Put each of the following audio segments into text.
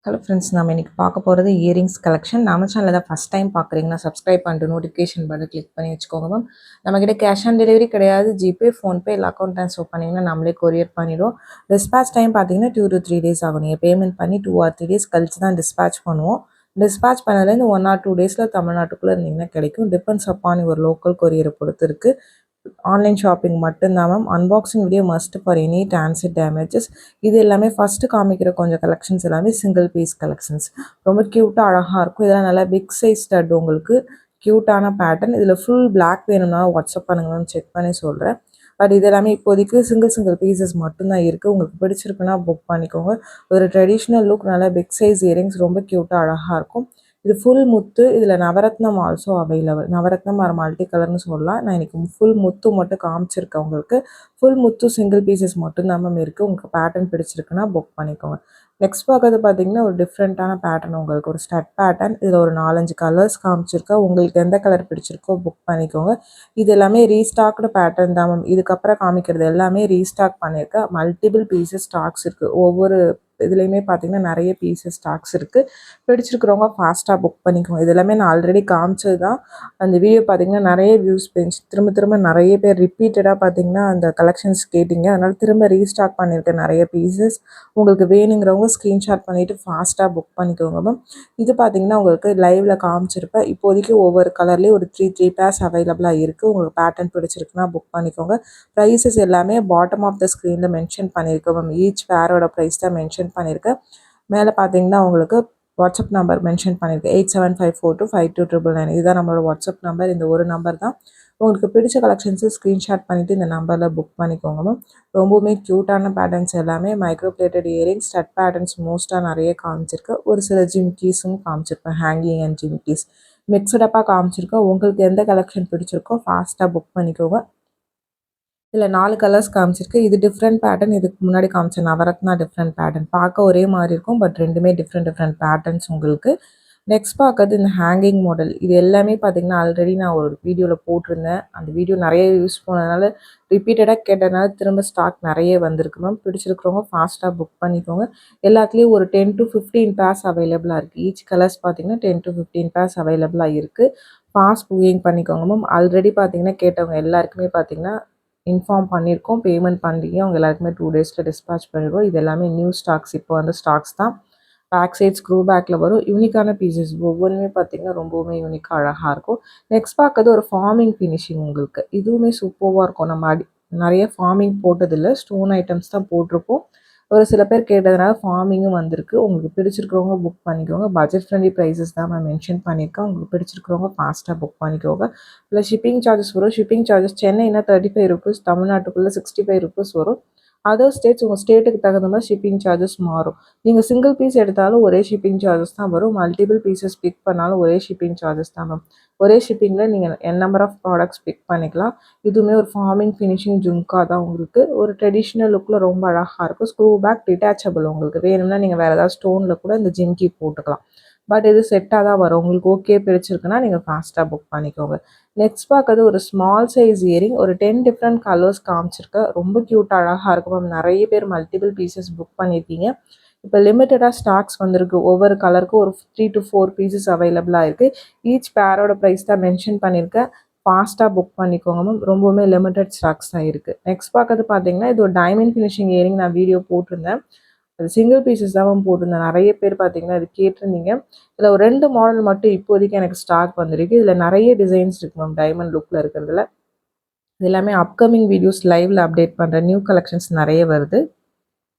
Hello friends, நம்ம இன்றைக்கி பார்க்க போகிறது இயரிங்ஸ் கலெக்ஷன். நம்ம சேனலில் தான் ஃபஸ்ட் டைம் பார்க்குறீங்கன்னா சப்ஸ்கிரைப் பண்ணிட்டு நோட்டிஃபிகேஷன் பட்டன் கிளிக் பண்ணி வச்சுக்கோங்க மேம். நம்மக்கிட்ட கேஷ் ஆன் டெலிவரி கிடையாது. ஜிபே, ஃபோன்பே இல்லை அக்கௌண்ட் ட்ரான்ஸ்ஃபர் பண்ணிங்கன்னா நம்மளே கொரியர் பண்ணிவிடுவோம். டிஸ்பேச் டைம் பார்த்தீங்கன்னா 2 to 3 days ஆகும். நீங்கள் பேமெண்ட் பண்ணி 2 or 3 days கழிச்சு தான் டிஸ்பேச் பண்ணுவோம். டிஸ்பேச் பண்ணதுலேருந்து 1 or 2 days தமிழ்நாட்டுக்குள்ளே இருந்தீங்கன்னா கிடைக்கும். டிபெண்ட்ஸ் அப்பான் ஒரு லோக்கல் கொரியரை பொறுத்து இருக்குது. ஆன்லைன் ஷாப்பிங் மட்டும்தான் ma'am. Unboxing video must for any transit damages. இது எல்லாமே ஃபஸ்ட்டு காமிக்கிற கொஞ்சம் கலெக்ஷன்ஸ் எல்லாமே சிங்கிள் பீஸ் கலெக்ஷன்ஸ். ரொம்ப க்யூட்டாக அழகாக இருக்கும். இதெல்லாம் நல்லா பிக் சைஸ் ஸ்டட், உங்களுக்கு க்யூட்டான பேட்டர்ன். இதில் ஃபுல் பிளாக் வேணும்னா வாட்ஸ்அப் பண்ணுங்கன்னு செக் பண்ணி சொல்கிறேன். பட் இது எல்லாமே இப்போதைக்கு சிங்கிள் பீசஸ் மட்டும்தான் இருக்குது. உங்களுக்கு பிடிச்சிருக்குன்னா புக் பண்ணிக்கோங்க. ஒரு ட்ரெடிஷ்னல் லுக், நல்லா பிக் சைஸ் இயரிங்ஸ், ரொம்ப க்யூட்டாக அழகாக இருக்கும். இது ஃபுல் முத்து. இதில் நவரத்னம் ஆல்சோ அவைலபிள். நவரத்னம் ஆர் மல்டி கலர்னு சொல்லலாம். நான் இன்றைக்கி ஃபுல் முத்து மட்டும் காமிச்சிருக்கேன் உங்களுக்கு. ஃபுல் முத்து சிங்கிள் பீசஸ் மட்டும்தான் மேம் இருக்குது. உங்களுக்கு பேட்டர்ன் பிடிச்சிருக்குன்னா புக் பண்ணிக்கோங்க. நெக்ஸ்ட் பார்க்கறது பார்த்தீங்கன்னா ஒரு டிஃப்ரெண்ட்டான பேட்டர்ன், உங்களுக்கு ஒரு ஸ்டட் பேட்டர்ன். இதில் ஒரு 4-5 கலர்ஸ் காமிச்சிருக்கேன். உங்களுக்கு எந்த கலர் பிடிச்சிருக்கோ புக் பண்ணிக்கோங்க. இது எல்லாமே ரீஸ்டாக்டு பேட்டர்ன் தான் மேம். இதுக்கப்புறம் காமிக்கிறது எல்லாமே ரீஸ்டாக் பண்ணியிருக்கேன். மல்டிபிள் பீசஸ் ஸ்டாக்ஸ் இருக்குது. ஒவ்வொரு இதுலேயுமே பார்த்தீங்கன்னா நிறைய பீசஸ் ஸ்டாக்ஸ் இருக்குது. பிடிச்சிருக்கிறவங்க ஃபாஸ்ட்டாக புக் பண்ணிக்கோங்க. இது எல்லாமே நான் ஆல்ரெடி காமிச்சது தான். அந்த வீடியோ பார்த்தீங்கன்னா நிறைய வியூஸ் போயிடுச்சு. திரும்ப நிறைய பேர் ரிப்பீட்டடாக பார்த்தீங்கன்னா அந்த கலெக்ஷன்ஸ் கேட்டிங்க. அதனால் திரும்ப ரீஸ்டாக் பண்ணியிருக்கேன் நிறைய பீசஸ். உங்களுக்கு வேணுங்கிறவங்க ஸ்க்ரீன்ஷாட் பண்ணிவிட்டு ஃபாஸ்ட்டாக புக் பண்ணிக்கோங்க மேம். இது பார்த்தீங்கன்னா உங்களுக்கு லைவில் காமிச்சிருப்பேன். இப்போதைக்கு ஒவ்வொரு கலர்லேயும் ஒரு 3 பேர்ஸ் அவைலபிளாக இருக்குது. உங்களுக்கு பேட்டர்ன் பிடிச்சிருக்குன்னா புக் பண்ணிக்கோங்க. ப்ரைஸஸ் எல்லாமே பாட்டம் ஆஃப் த ஸ்க்ரீனில் மென்ஷன் பண்ணியிருக்கேன் மேம். ஈச் பேரோட ப்ரைஸ் தான் மென்ஷன் பண்ணியிருக்கேன். மேலே பார்த்தீங்கன்னா உங்களுக்கு வாட்ஸ்அப் நம்பர் மென்ஷன் பண்ணியிருக்கேன். 8754252999. இதுதான் நம்மளோட வாட்ஸ்அப் நம்பர். இந்த ஒரு நம்பர் தான். உங்களுக்கு பிடிச்ச கலெக்ஷன்ஸு ஸ்க்ரீன்ஷாட் பண்ணிவிட்டு இந்த நம்பரில் புக் பண்ணிக்கோங்க மேம். ரொம்பவுமே க்யூட்டான பேட்டர்ன்ஸ் எல்லாமே micro plated earrings, stud patterns மோஸ்ட்டாக நிறைய காமிச்சிருக்கு. ஒரு சில ஜிம்கீஸும் காமிச்சிருப்பேன், ஹேங்கிங் அண்ட் ஜிம்கீஸ் மிக்சடப்பாக காமிச்சிருக்கோம். உங்களுக்கு எந்த கலெக்ஷன் பிடிச்சிருக்கோ ஃபாஸ்ட்டாக புக் பண்ணிக்கோங்க. இதில் 4 கலர்ஸ் காமிச்சிருக்கு. இது டிஃப்ரெண்ட் பேட்டர்ன். இதுக்கு முன்னாடி காமிச்ச நவரத்னா டிஃப்ரெண்ட் பேட்டர்ன். பார்க்க ஒரே மாதிரி இருக்கும், பட் ரெண்டுமே டிஃப்ரெண்ட் பேட்டர்ன்ஸ் உங்களுக்கு. நெக்ஸ்ட் பார்க்கறது இந்த ஹேங்கிங் மாடல். இது எல்லாமே பார்த்தீங்கன்னா ஆல்ரெடி நான் ஒரு வீடியோவில் போட்டிருந்தேன். அந்த வீடியோ நிறைய யூஸ் போனதுனால ரிப்பீட்டடாக கேட்டதுனால திரும்ப ஸ்டாக் நிறைய வந்திருக்கு மேம். பிடிச்சிருக்கிறவங்க ஃபாஸ்ட்டாக புக் பண்ணிக்கோங்க. எல்லாத்துலேயும் ஒரு 10 to 15 பேர்ஸ் அவைலபிளாக இருக்குது. ஈச் கலர்ஸ் பார்த்தீங்கன்னா 10 to 15 பேர்ஸ் அவைலபிளாக இருக்குது. ஃபாஸ்ட் புக்கிங் பண்ணிக்கோங்க மேம். ஆல்ரெடி பார்த்தீங்கன்னா கேட்டவங்க எல்லாருக்குமே பார்த்தீங்கன்னா இன்ஃபார்ம் பண்ணியிருக்கோம். பேமெண்ட் பண்ணுறீங்க, அவங்க எல்லாருக்குமே 2 daysல டிஸ்பேச் பண்ணிடுவோம். இது எல்லாமே நியூ ஸ்டாக்ஸ், இப்போ வந்து ஸ்டாக்ஸ் தான். பேக் சைட் ஸ்க்ரூ பேக்கில் வரும். யூனிக்கான பீசஸ் ஒவ்வொன்றுமே பார்த்தீங்கன்னா ரொம்பவுமே யூனிக்காக அழகாக இருக்கும். நெக்ஸ்ட் பார்க்கறது ஒரு ஃபார்மிங் ஃபினிஷிங் உங்களுக்கு. இதுவுமே சூப்பராக இருக்கும். நம்ம நிறைய ஃபார்மிங் போட்டதில்லை, ஸ்டோன் ஐட்டம்ஸ் தான் போட்டிருப்போம். ஒரு சில பேர் கேட்டதுனால ஃபார்மிங்கும் வந்திருக்கு. உங்களுக்கு பிடிச்சிருக்கிறவங்க புக் பண்ணிக்கோங்க. பட்ஜெட் ஃப்ரெண்ட்லி ப்ரைஸஸ் தான் நான் மென்ஷன் பண்ணியிருக்கேன். உங்களுக்கு பிடிச்சிருக்கிறவங்க ஃபாஸ்ட்டாக புக் பண்ணிக்கோங்க. இல்லை ஷிப்பிங் சார்ஜஸ் வரும். ஷிப்பிங் சார்ஜஸ் சென்னைனா 35 rupees, தமிழ்நாட்டுக்குள்ளே 65 rupees வரும். அதர் ஸ்டேட்ஸ் உங்கள் ஸ்டேட்டுக்கு தகுந்த மாதிரி ஷிப்பிங் சார்ஜஸ் மாறும். நீங்கள் சிங்கிள் பீஸ் எடுத்தாலும் ஒரே ஷிப்பிங் சார்ஜஸ் தான் வரும். மல்டிபிள் பீசஸ் பிக் பண்ணாலும் ஒரே ஷிப்பிங் சார்ஜஸ் தான் மேம். ஒரே ஷிப்பிங்கில் நீங்கள் நம்பர் ஆஃப் ப்ராடக்ட்ஸ் பிக் பண்ணிக்கலாம். இதுவுமே ஒரு ஃபார்மிங் ஃபினிஷிங் ஜும்கா தான் உங்களுக்கு. ஒரு ட்ரெடிஷ்னல் லுக்கில் ரொம்ப அழகாக இருக்கும். Screw back detachable. உங்களுக்கு வேணும்னா நீங்கள் வேறு ஏதாவது ஸ்டோனில் கூட இந்த ஜிம்கி போட்டுக்கலாம். பட் இது செட்டாக தான் வரும். உங்களுக்கு ஓகே பிடிச்சிருக்குன்னா நீங்கள் ஃபாஸ்ட்டாக புக் பண்ணிக்கோங்க. நெக்ஸ்ட் பார்க்கறது ஒரு ஸ்மால் சைஸ் இயரிங். ஒரு 10 டிஃப்ரெண்ட் கலர்ஸ் காமிச்சிருக்கேன். ரொம்ப க்யூட்டாக அழகாக இருக்கும் மேம். நிறைய பேர் மல்டிபிள் பீசஸ் புக் பண்ணியிருக்கீங்க. இப்போ லிமிட்டடாக ஸ்டாக்ஸ் வந்திருக்கு. ஒவ்வொரு கலருக்கும் ஒரு 3 to 4 பீசஸ் அவைலபிளாக இருக்குது. ஈச் பேரோட ப்ரைஸ் தான் மென்ஷன் பண்ணியிருக்கேன். ஃபாஸ்ட்டாக புக் பண்ணிக்கோங்க மேம். ரொம்பவுமே லிமிட்டட் ஸ்டாக்ஸ் தான் இருக்குது. நெக்ஸ்ட் பார்க்கறது பார்த்தீங்கன்னா இது ஒரு டைமண்ட் ஃபினிஷிங் இயரிங். நான் வீடியோ போட்டிருந்தேன். அது சிங்கிள் பீசஸ் தான் மேம் போட்டிருந்தேன். நிறைய பேர் பார்த்தீங்கன்னா அது கேட்டிருந்தீங்க. இதில் ஒரு 2 மாடல் மட்டும் இப்போதைக்கு எனக்கு ஸ்டாக் வந்திருக்கு. இதில் நிறைய டிசைன்ஸ் இருக்குது மேம் டைமண்ட் லுக்கில் இருக்கிறதுல. இது எல்லாமே அப்கமிங் வீடியோஸ் லைவில் அப்டேட் பண்ணுற நியூ கலெக்ஷன்ஸ் நிறைய வருது.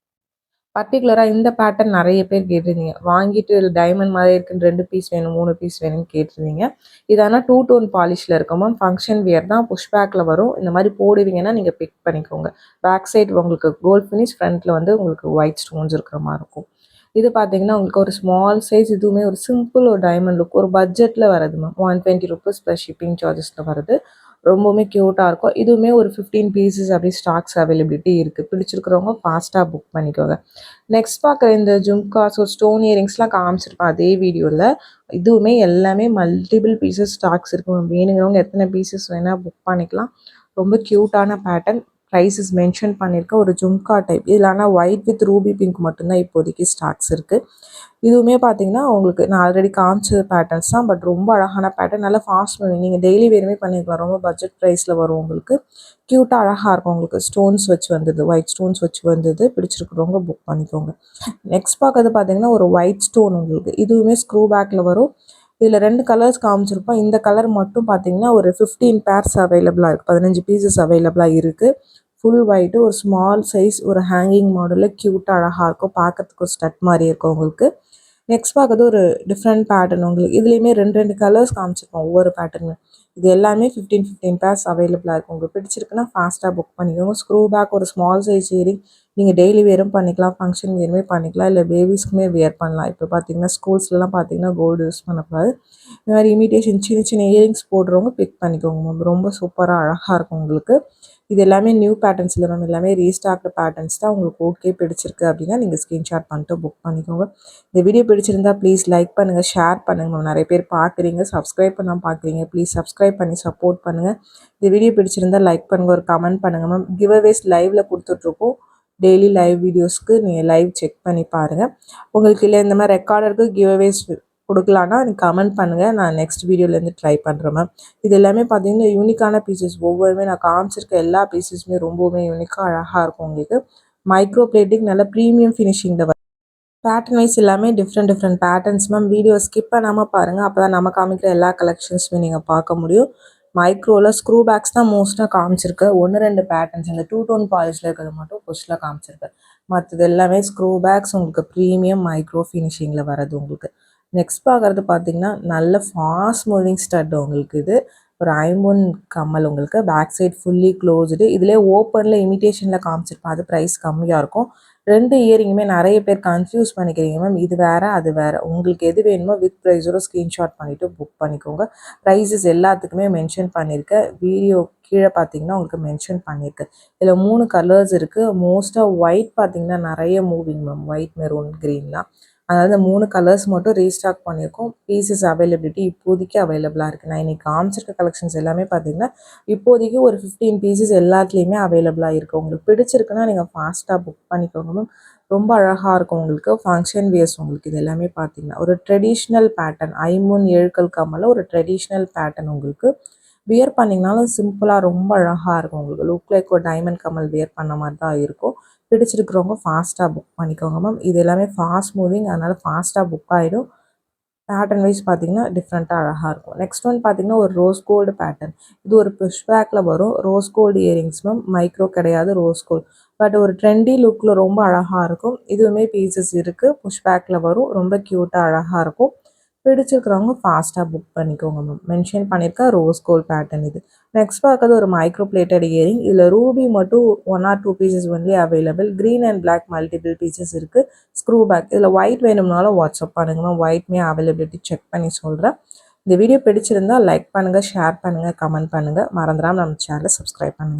பர்டிகுலராக இந்த பேட்டர்ன் நிறைய பேர் கேட்டிருந்தீங்க. வாங்கிட்டு டைமண்ட் மாதிரி இருக்குன்னு 2 பீஸ் வேணும், 3 பீஸ் வேணும்னு கேட்டிருந்தீங்க. இது ஆனால் 2 tone பாலிஷில் இருக்குமா. ஃபங்க்ஷன் வியர் தான், புஷ் பேக்கில் வரும். இந்த மாதிரி போடுவீங்கன்னா நீங்கள் பிக் பண்ணிக்கோங்க. பேக் சைடு உங்களுக்கு கோல்ட் ஃபினிஷ், ஃப்ரண்ட்டில் வந்து உங்களுக்கு ஒயிட் ஸ்டோன்ஸ் இருக்கிற மாதிரி இருக்கும். இது பார்த்தீங்கன்னா உங்களுக்கு ஒரு ஸ்மால் சைஸ். இதுவுமே ஒரு சிம்பிள் ஒரு டைமண்ட் லுக், ஒரு பட்ஜெட்டில் வருது மேம். 120 rupees ப்ளஸ் ஷிப்பிங் சார்ஜஸில் வருது. ரொம்பவுமே க்யூட்டாக இருக்கும். இதுவுமே ஒரு 15 பீசஸ் அப்படியே ஸ்டாக்ஸ் அவைலபிலிட்டி இருக்குது. பிடிச்சிருக்கிறவங்க ஃபாஸ்ட்டாக புக் பண்ணிக்கோங்க. நெக்ஸ்ட் பார்க்குற இந்த ஜும்காஸ் ஒரு ஸ்டோன் இயரிங்ஸ்லாம் காமிச்சிருப்பேன் அதே வீடியோவில். இதுவுமே எல்லாமே மல்டிபிள் பீசஸ் ஸ்டாக்ஸ் இருக்கும். வேணுங்கிறவங்க எத்தனை பீசஸ் வேணால் புக் பண்ணிக்கலாம். ரொம்ப க்யூட்டான பேட்டர்ன். ப்ரைஸஸ் மென்ஷன் பண்ணியிருக்கேன். ஒரு ஜும்கா டைப் இதில் ஆனால் ஒயிட் வித் ரூபி பிங்க் மட்டும்தான் இப்போதைக்கு ஸ்டாக்ஸ் இருக்குது. இதுவுமே பார்த்தீங்கன்னா உங்களுக்கு நான் ஆல்ரெடி காமிச்ச பேட்டர்ன்ஸ் தான். பட் ரொம்ப அழகான பேட்டர்ன், நல்லா ஃபாஸ்ட் மூவிங். நீங்கள் டெய்லி வேறுமே பண்ணிக்கலாம். ரொம்ப பட்ஜெட் ப்ரைஸில் வரும் உங்களுக்கு. க்யூட்டாக அழகாக இருக்கும். உங்களுக்கு ஸ்டோன்ஸ் வச்சு வந்தது, ஒயிட் ஸ்டோன்ஸ் வச்சு வந்தது. பிடிச்சிருக்கிறவங்க புக் பண்ணிக்கோங்க. நெக்ஸ்ட் பார்க்கறது பார்த்தீங்கன்னா ஒரு ஒயிட் ஸ்டோன் உங்களுக்கு. இதுவுமே ஸ்க்ரூ பேக்கில் வரும். இதில் 2 கலர்ஸ் காமிச்சிருப்போம். இந்த கலர் மட்டும் பார்த்தீங்கன்னா ஒரு 15 பேர்ஸ் அவைலபிளாக இருக்குது. 15 பீசஸ் அவைலபிளாக இருக்குது. ஃபுல் ஒயிட்டு, ஒரு ஸ்மால் சைஸ், ஒரு ஹேங்கிங் மாடலில் க்யூட்டாக அழகாக இருக்கும். பார்க்கறதுக்கு ஒரு ஸ்டட் மாதிரி இருக்கும் உங்களுக்கு. நெக்ஸ்ட் பார்க்குறது ஒரு டிஃப்ரெண்ட் பேட்டர்ன் உங்களுக்கு. இதுலேயுமே 2 கலர்ஸ் காமிச்சிருக்கோம் ஒவ்வொரு பேட்டர்னு. இது எல்லாமே 15 பேர்ஸ் அவைலபிளாக இருக்கும். உங்களுக்கு பிடிச்சிருக்குன்னா ஃபாஸ்ட்டாக புக் பண்ணிக்கோங்க. ஸ்க்ரூ பேக், ஒரு ஸ்மால் சைஸ் இயரிங். நீங்கள் டெய்லி வேரும் பண்ணிக்கலாம், ஃபங்க்ஷன் வேருமே பண்ணிக்கலாம், இல்லை பேபிஸ்க்குமே வியர் பண்ணலாம். இப்போ பார்த்தீங்கன்னா ஸ்கூல்ஸ்லாம் பார்த்தீங்கன்னா கோல்டு யூஸ் பண்ணக்கூடாது. இந்த மாதிரி இமிடேஷன் சின்ன சின்ன இயரிங்ஸ் போடுறவங்க பிக் பண்ணிக்கோங்க மேம். ரொம்ப சூப்பராக அழகாக இருக்கும் உங்களுக்கு. இது எல்லாமே நியூ பேட்டர்ன்ஸ் இல்லை மேம், எல்லாமே ரீஸ்டாக்டு பேட்டர்ன்ஸ் தான். உங்களுக்கு ஓகே பிடிச்சிருக்கு அப்படின்னா நீங்கள் ஸ்க்ரீன்ஷாட் பண்ணிட்டு புக் பண்ணிக்கோங்க. இந்த வீடியோ பிடிச்சிருந்தா ப்ளீஸ் லைக் பண்ணுங்கள், ஷேர் பண்ணுங்கள் மேம். நிறைய பேர் பார்க்குறீங்க, சப்ஸ்கிரைப் பண்ணால் பார்க்குறீங்க. ப்ளீஸ் சப்ஸ்கிரைப் பண்ணி சப்போர்ட் பண்ணுங்கள். இந்த வீடியோ பிடிச்சிருந்தா லைக் பண்ணுங்கள், ஒரு கமெண்ட் பண்ணுங்கள் மேம். கிவ்அவேஸ் லைவில் கொடுத்துட்ருக்கோம். டெய்லி லைவ் வீடியோஸ்க்கு நீங்கள் லைவ் செக் பண்ணி பாருங்கள். உங்களுக்கு இல்லை இந்த மாதிரி ரெக்கார்டருக்கு கிவ்அவேஸ் கொடுக்கலான்னா நீங்கள் கமெண்ட் பண்ணுங்கள். நான் நெக்ஸ்ட் வீடியோலேருந்து ட்ரை பண்ணுறேன் மேம். இது எல்லாமே பார்த்தீங்கன்னா யூனிக்கான பீசஸ். ஒவ்வொருமே நான் காமிச்சிருக்க எல்லா பீசஸுமே ரொம்பவுமே யூனிக்காக அழகாக இருக்கும் உங்களுக்கு. மைக்ரோ பிளேட்டிங், நல்ல ப்ரீமியம் ஃபினிஷிங்கில் பேட்டர்ன் வைஸ் எல்லாமே different patterns ma'am. Video skip பண்ணாமல் பாருங்கள். அப்போ தான் நம்ம காமிக்கிற எல்லா கலெக்ஷன்ஸுமே நீங்கள் பார்க்க முடியும். மைக்ரோவில் ஸ்க்ரூ பேக்ஸ் தான் மோஸ்ட்டாக காமிச்சிருக்கு. 1-2 பேட்டர்ன்ஸ் அந்த 2 டோன் பாலிஷில் இருக்கிறது மட்டும் ஃபர்ஸ்ட்டில் காமிச்சிருக்கு. மற்றது எல்லாமே ஸ்க்ரூ பேக்ஸ் உங்களுக்கு ப்ரீமியம் மைக்ரோ ஃபினிஷிங்கில் வரது உங்களுக்கு. நெக்ஸ்ட் பார்க்குறது பார்த்தீங்கன்னா நல்ல ஃபாஸ்ட் மூவிங் ஸ்டட் உங்களுக்கு. இது ஒரு ஐம்பொன் கம்மல் உங்களுக்கு. Back side fully closed. இதிலே ஓப்பனில் இமிட்டேஷனில் காமிச்சிருப்பேன், அது ப்ரைஸ் கம்மியாக இருக்கும். 2 இயரிங்குமே நிறைய பேர் கன்ஃபியூஸ் பண்ணிக்கிறீங்க மேம். இது வேறு அது வேறு. உங்களுக்கு எது வேணுமோ வித் ப்ரைஸோட ஸ்க்ரீன்ஷாட் பண்ணிவிட்டு புக் பண்ணிக்கோங்க. ப்ரைஸஸ் எல்லாத்துக்குமே மென்ஷன் பண்ணியிருக்கேன். வீடியோ கீழே பார்த்தீங்கன்னா உங்களுக்கு மென்ஷன் பண்ணியிருக்கேன். இதில் 3 கலர்ஸ் இருக்குது. மோஸ்ட்டாக ஒயிட் பார்த்தீங்கன்னா நிறைய மூவிங் மேம். ஒயிட், மெரூன், க்ரீன்லாம். அதாவது 3 கலர்ஸ் மட்டும் ரீஸ்டாக் பண்ணியிருக்கோம். பீசஸ் அவைலபிலிட்டி இப்போதைக்கு அவைலபிளாக இருக்குது. நான் இன்றைக்கி காமிச்சிருக்க கலெக்ஷன்ஸ் எல்லாமே பார்த்தீங்கன்னா இப்போதைக்கு ஒரு 15 பீசஸ் எல்லாத்துலேயுமே அவைலபிளாக இருக்குது. உங்களுக்கு பிடிச்சிருக்குன்னா நீங்கள் ஃபாஸ்ட்டாக புக் பண்ணிக்கோங்க மேம். ரொம்ப அழகாக இருக்கும் உங்களுக்கு. ஃபங்க்ஷன் வியர்ஸ் உங்களுக்கு. இது எல்லாமே பார்த்தீங்கன்னா ஒரு ட்ரெடிஷ்னல் பேட்டர்ன். ஐம்பொன் ஏழுக்கல் கம்மலில் ஒரு ட்ரெடிஷ்னல் பேட்டர்ன் உங்களுக்கு. வியர் பண்ணிங்கனாலும் சிம்பிளாக ரொம்ப அழகாக இருக்கும் உங்களுக்கு. லுக் லைக் ஒரு டைமண்ட் கம்மல் வியர் பண்ண மாதிரி தான் இருக்கும். பிடிச்சிருக்கிறவங்க ஃபாஸ்ட்டாக புக் பண்ணிக்கோங்க மேம். இது எல்லாமே ஃபாஸ்ட் மூவிங், அதனால் ஃபாஸ்ட்டாக புக் ஆகிடும். பேட்டர்ன் வைஸ் பார்த்தீங்கன்னா டிஃப்ரெண்ட்டாக அழகாக இருக்கும். நெக்ஸ்ட் ஒன் பார்த்தீங்கன்னா ஒரு ரோஸ் கோல்டு பேட்டர்ன். இது ஒரு புஷ் பேக்கில் வரும். Rose gold earrings ma'am. Micro கிடையாது, ரோஸ் கோல்டு. பட் ஒரு ட்ரெண்டி லுக்கில் ரொம்ப அழகாக இருக்கும். இதுவுமே பீசஸ் இருக்குது. புஷ் பேக்கில் வரும். ரொம்ப க்யூட்டாக அழகாக இருக்கும். பிடிச்சிருக்கிறவங்க ஃபாஸ்ட்டாக புக் பண்ணிக்கோங்க மேம். மென்ஷன் பண்ணியிருக்க ரோஸ் கோல்ட் பேட்டர்ன் இது. நெக்ஸ்ட் பார்க்கறது ஒரு மைக்ரோ பிளேட்டட் இயரிங். இதில் ரூபி மட்டும் 1 or 2 pieces only available. Green and black multiple pieces இருக்குது. Screw back. இதில் ஒயிட் வேணும்னாலும் வாட்ஸ்அப் பண்ணுங்க மேம். ஒயிட்மே அவைலபிலிட்டி செக் பண்ணி சொல்கிறேன். இந்த வீடியோ பிடிச்சிருந்தால் லைக் பண்ணுங்கள், ஷேர் பண்ணுங்கள், கமெண்ட் பண்ணுங்கள். மறந்துடாமல் நம்ம சேனலை சப்ஸ்கிரைப் பண்ணுங்கள்.